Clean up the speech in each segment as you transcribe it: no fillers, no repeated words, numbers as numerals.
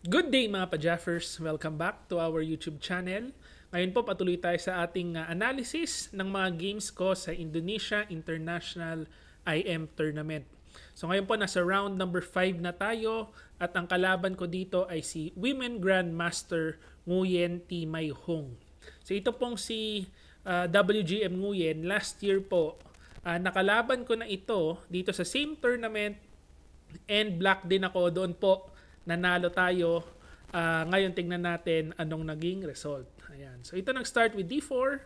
Good day mga pa-Jaffers! Welcome back to our YouTube channel. Ngayon po patuloy tayo sa ating analysis ng mga games ko sa Indonesia International IM Tournament. So ngayon po nasa round number 5 na tayo at ang kalaban ko dito ay si Women Grandmaster Nguyen T. Mai Hong. So ito pong si WGM Nguyen last year po. Nakalaban ko na ito dito sa same tournament and black din ako doon po. Nanalo tayo. Ngayon tingnan natin anong naging result. Ayan. So ito nag-start with D4,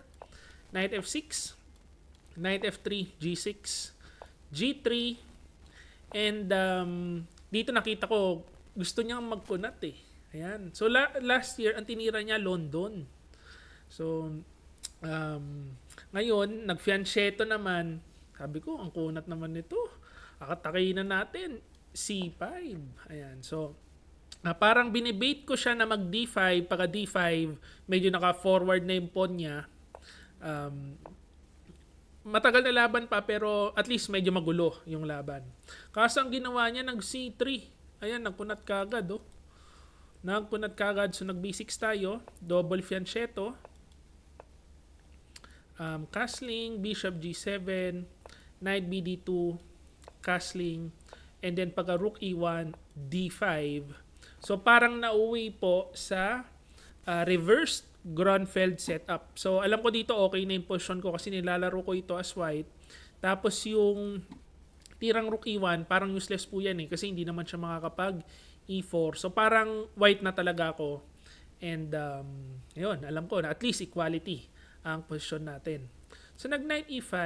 Knight F6, Knight F3, G6, G3, and dito nakita ko gusto niyang magkunat eh. Ayan. So last year ang tinira niya London. So ngayon nag-fianchetto naman. Sabi ko ang kunat naman nito. Akatakay na natin C5. Ayan. So parang binibait ko siya na mag D5, pagka D5, medyo naka-forward na yung pawn niya. Matagal na laban pa pero at least medyo magulo yung laban. Kaso ang ginawa niya nag C3. Ayan, nagpunat kagad oh. Nagpunat kagad so nag B6 tayo, double fianchetto. Castling, bishop G7, knight BD2, castling, and then pagka rook E1, D5. So parang nauwi po sa reversed Grunfeld setup. So alam ko dito okay na yung position ko kasi nilalaro ko ito as white. Tapos yung tirang rook E1 parang useless po yan eh kasi hindi naman siya makakapag E4. So parang white na talaga ako. And yun, alam ko na at least equality ang position natin. So nag knight E5,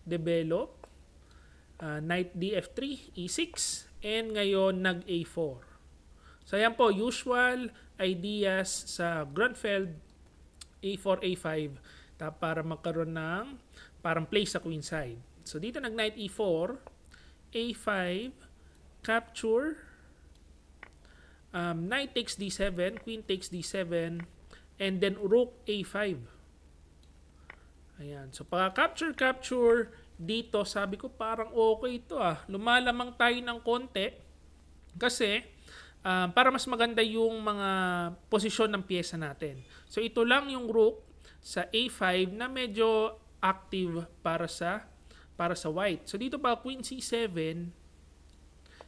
develop, knight DF3, E6, and ngayon nag A4. So ayan po, usual ideas sa Grunfeld, A4, A5, para magkaroon ng parang play sa queen side. So dito nag knight E4, A5, capture, knight takes D7, queen takes D7, and then rook A5. Ayan, so pagka capture, dito sabi ko parang okay ito ah. Lumalamang tayo ng konti kasi para mas maganda yung mga posisyon ng pyesa natin. So ito lang yung rook sa A5 na medyo active para sa white. So dito pa queen C7,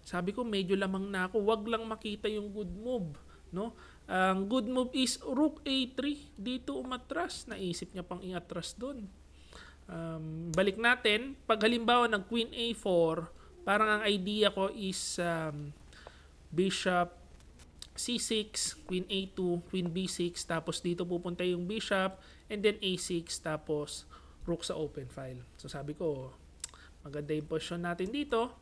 sabi ko medyo lamang na ako, wag lang makita yung good move, no? Ang good move is rook A3, dito umatras, naisip niya pang iatras doon. Balik natin, pag halimbawa ng queen A4, parang ang idea ko is bishop C6, queen A2, queen B6, tapos dito pupunta yung bishop, and then A6, tapos rook sa open file. So sabi ko, maganda yung position natin dito.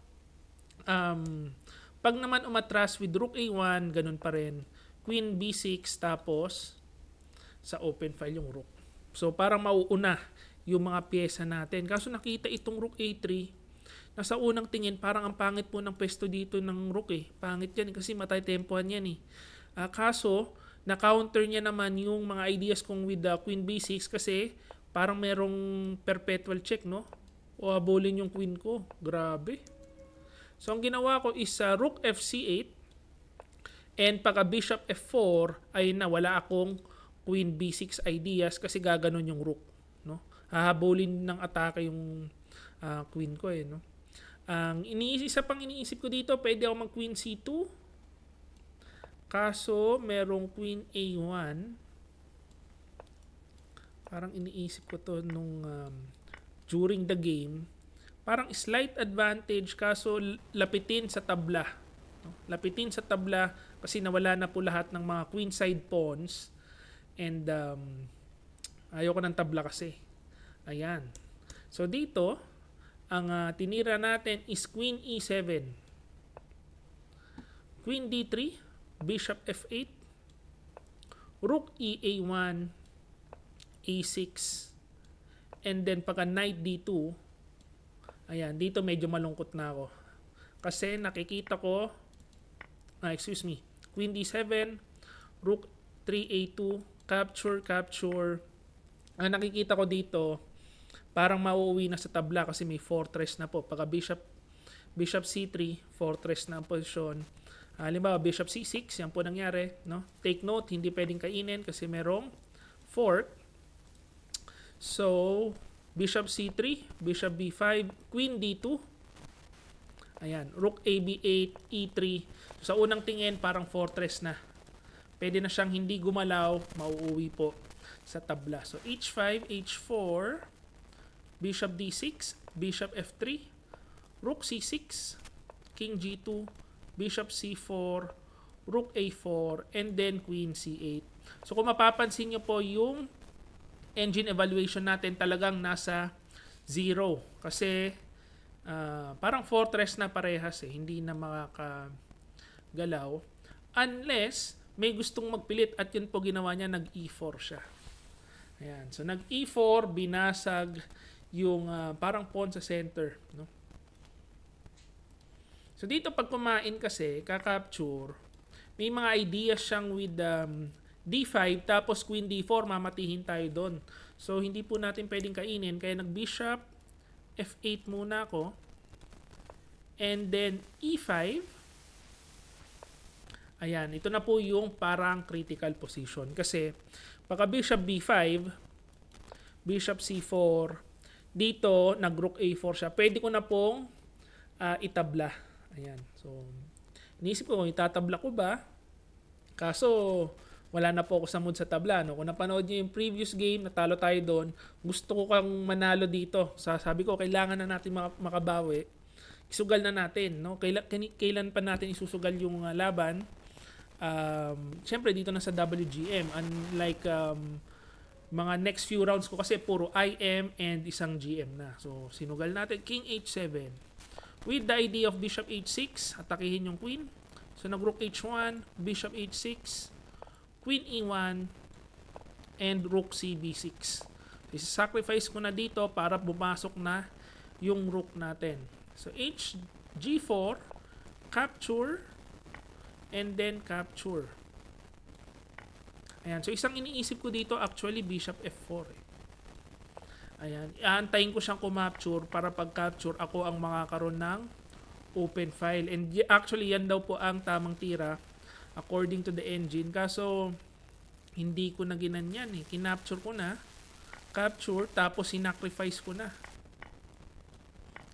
Pag naman umatras with rook A1, ganun pa rin. Queen B6, tapos sa open file yung rook. So parang mauuna yung mga pyesa natin. Kaso nakita itong rook A3, nasa unang tingin, parang ang pangit po ng pwesto dito ng rook eh. Pangit yan kasi matay-tempohan yan eh. Kaso, na-counter niya naman yung mga ideas kong with queen B6 kasi parang merong perpetual check, no? O habulin yung queen ko. Grabe. So, ang ginawa ko is rook FC8 and pagka bishop F4 ay nawala akong queen B6 ideas kasi gaganon yung rook, no? Hahabulin ng atake yung queen ko eh, no? Ang isa pang iniisip ko dito, pwede ako mag queen C2. Kaso, merong queen A1. Parang iniisip ko to nung during the game. Parang slight advantage kaso lapitin sa tabla. No? Lapitin sa tabla kasi nawala na po lahat ng mga queen side pawns. And ayoko ng tabla kasi. Ayan. So dito, ang tinira natin is queen E7. Queen D3, bishop F8, rook EA1, A6, and then pagka knight D2, ayan, dito medyo malungkot na ako. Kasi nakikita ko, queen D7, rook 3A2, capture. Ang nakikita ko dito, parang mauuwi na sa tabla kasi may fortress na po. Pagka bishop C3, fortress na ang posisyon. Halimbawa, bishop c6, yan po nangyari. No? Take note, hindi pwedeng kainin kasi merong fork. So, bishop c3, bishop b5, queen d2. Ayan, rook a b8, e3. So, sa unang tingin, parang fortress na. Pwede na siyang hindi gumalaw, mauuwi po sa tabla. So, h5, h4, bishop d6, bishop f3, rook c6, king g2, bishop c4, rook a4, and then queen c8. So, kung mapapansin nyo po yung engine evaluation natin talagang nasa 0. Kasi parang fortress na parehas hindi na makakagalaw unless may gustong magpilit at yun po ginawa niya, nag e4 siya. Ayan. So nag e4, binasag yung parang pawn sa center, no? So dito pag kumain kasi, kakapture, may mga ideas siyang with d5 tapos queen d4, mamatihin tayo doon. So hindi po natin pwedeng kainin kaya nag bishop f8 muna ako. And then e5. Ayan, ito na po yung parang critical position. Kasi pagka bishop b5, bishop c4, dito nag-rook a4 siya. Pwede ko na pong itabla. Ayan. So, inisip ko kung itatabla ko ba. Kaso, wala na po ako sa mood sa tabla. No? Kung napanood niyo yung previous game, natalo tayo doon, gusto ko kang manalo dito. Sabi ko, kailangan na natin makabawi. Isugal na natin. No? Kailan pa natin isusugal yung laban? Siyempre, dito na sa WGM. Unlike mga next few rounds ko kasi puro IM and isang GM na. So, sinugal natin. King h7. With the idea of bishop h6, atakihin yung queen. So, nag-rook h1, bishop h6, queen e1, and rook c b6. Isa-sacrifice ko na dito para bumasok na yung rook natin. So, h g4, capture, and then capture. Ayan. So, isang iniisip ko dito, actually, bishop f4. Ayan. Aantayin ko siyang kumapture para pag-capture, ako ang makakaroon ng open file. And actually, yan daw po ang tamang tira according to the engine. Kaso, hindi ko na ginanyan eh. Kinapture ko na. Capture, tapos sinacrifice ko na.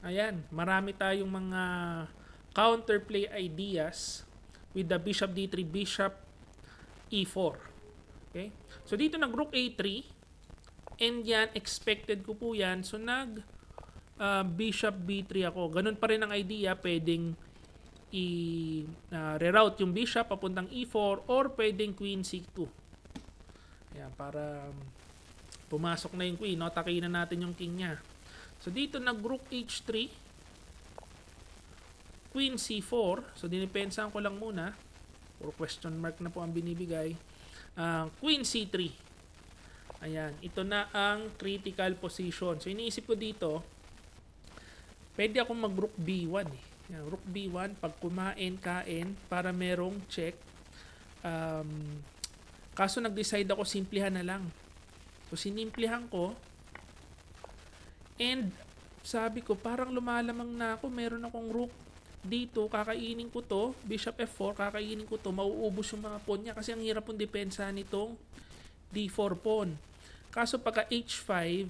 Ayan. Marami tayong mga counterplay ideas with the bishop d3, bishop e4. Okay? So, dito nag-rook a3. And yan, expected ko po yan. So, bishop b3 ako. Ganun pa rin ang idea. Pwedeng i-reroute yung bishop papuntang e4 or pwedeng queen c2. Ayan, para pumasok na yung queen. No? Takihin na natin yung king niya. So, dito nag-rook h3. Queen c4. So, dinipensahan ko lang muna. Puro question mark na po ang binibigay. Queen c3. Ayan. Ito na ang critical position. So, iniisip ko dito, pwede akong mag-rook b1 eh. Yan, rook b1, pag kumain, kain, para merong check. Kaso nag-decide ako, simplihan na lang. So, sinimplihan ko. And, sabi ko, parang lumalamang na ako. Meron akong rook dito, kakainin ko to. Bishop f4, kakainin ko to. Mauubos yung mga pawn niya. Kasi ang hirap pong depensa nitong d4 pawn. Kaso pagka h5,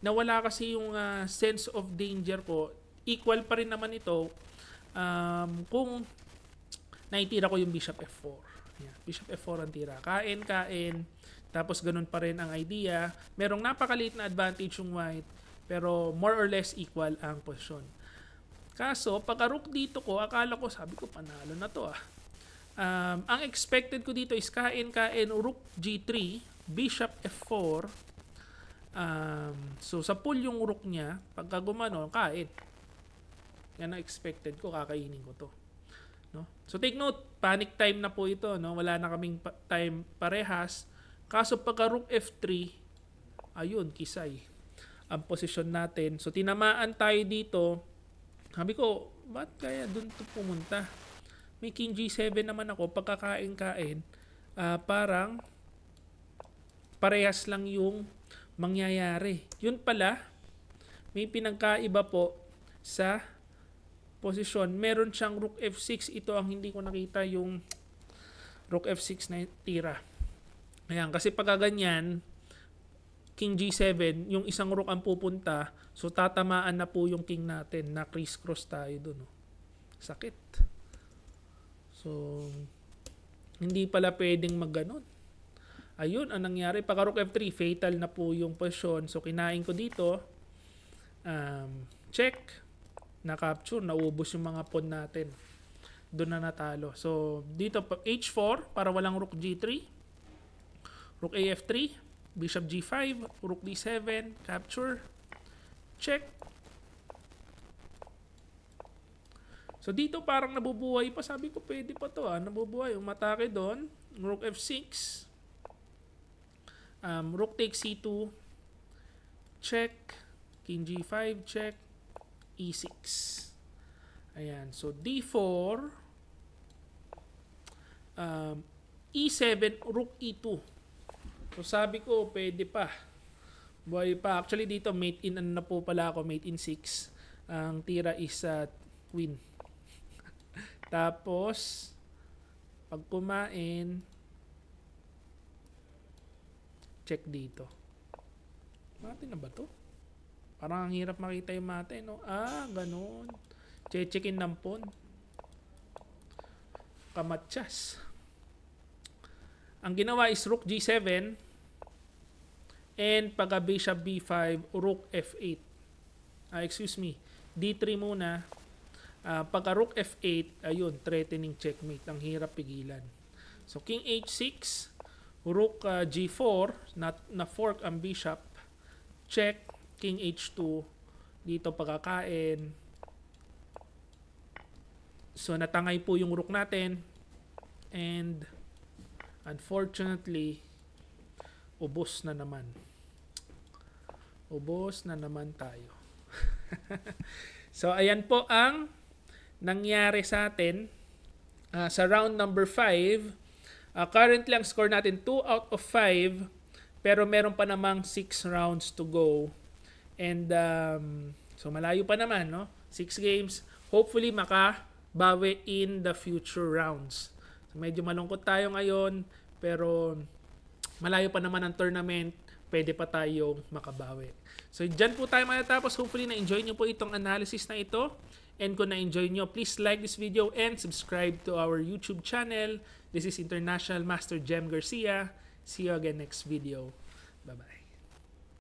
nawala kasi yung sense of danger ko. Equal pa rin naman ito kung naitira ko yung bishop f4. Yeah, bishop f4 ang tira. Kain. Tapos ganun pa rin ang idea. Merong napakaliit na advantage yung white. Pero more or less equal ang posisyon. Kaso, pagka rook dito ko, akala ko, sabi ko, panalo na to ang expected ko dito is kain, rook g3, bishop f4. So, sa pull yung rook niya, pagka gumano, kain. Yan ang expected ko, kakainin ko to. No? So, take note, panic time na po ito. No? Wala na kaming time parehas. Kaso pagka rook f3, ayun, kisay ang posisyon natin. So, tinamaan tayo dito. Sabi ko, ba't kaya dun to pumunta? May king g7 naman ako, pagkakain-kain, parang parehas lang yung mangyayari. Yun pala, may pinagkaiba po sa posisyon. Meron siyang rook f6. Ito ang hindi ko nakita, yung rook f6 na tira. Ayan, kasi pag ganyan, king g7, yung isang rook ang pupunta, so tatamaan na po yung king natin, na criss-cross tayo dun. Oh. Sakit. So, hindi pala pwedeng magganon. Ayun, ang nangyari, pagka rook f3, fatal na po yung posisyon. So, kinain ko dito, check, na-capture, naubos yung mga pawn natin. Doon na natalo. So, dito, h4, para walang rook g3, rook af3, bishop g5, rook d7, capture, check. So, dito parang nabubuhay pa. Sabi ko, pwede pa to. Nabubuhay. Umatake doon, rook f6, rook takes c2, check, king g5, check, e6. Ayan. So, d4, e7, rook e2. So, sabi ko, pwede pa. Buhay pa. Actually, dito, mate in, ano na po pala ako, mate in 6. Ang tira is queen. Tapos, pag kumain, check dito. Mate na ba to? Parang ang hirap makita yung mate, no? Ganun. Che-checkin ng pawn. Kamatsas. Ang ginawa is rook g7 and pagka bishop b5, rook f8. Excuse me, d3 muna. Pagka rook f8, ayun, threatening checkmate. Ang hirap pigilan. So, king h6, rook g4, na fork ang bishop, check, king h2, dito pagkakain. So, natangay po yung rook natin. And, unfortunately, ubos na naman. Ubos na naman tayo. So, ayan po ang nangyari sa atin sa round number 5. Currently, ang score natin 2 out of 5. Pero meron pa namang 6 rounds to go. And, so malayo pa naman, no? 6 games. Hopefully, makabawi in the future rounds. So, medyo malungkot tayo ngayon. Pero, malayo pa naman ang tournament. Pwede pa tayong makabawi. So, dyan po tayo matatapos. Hopefully, na-enjoy nyo po itong analysis na ito. And kung na-enjoy nyo, please like this video and subscribe to our YouTube channel. This is International Master Jem Garcia. See you again next video. Bye-bye.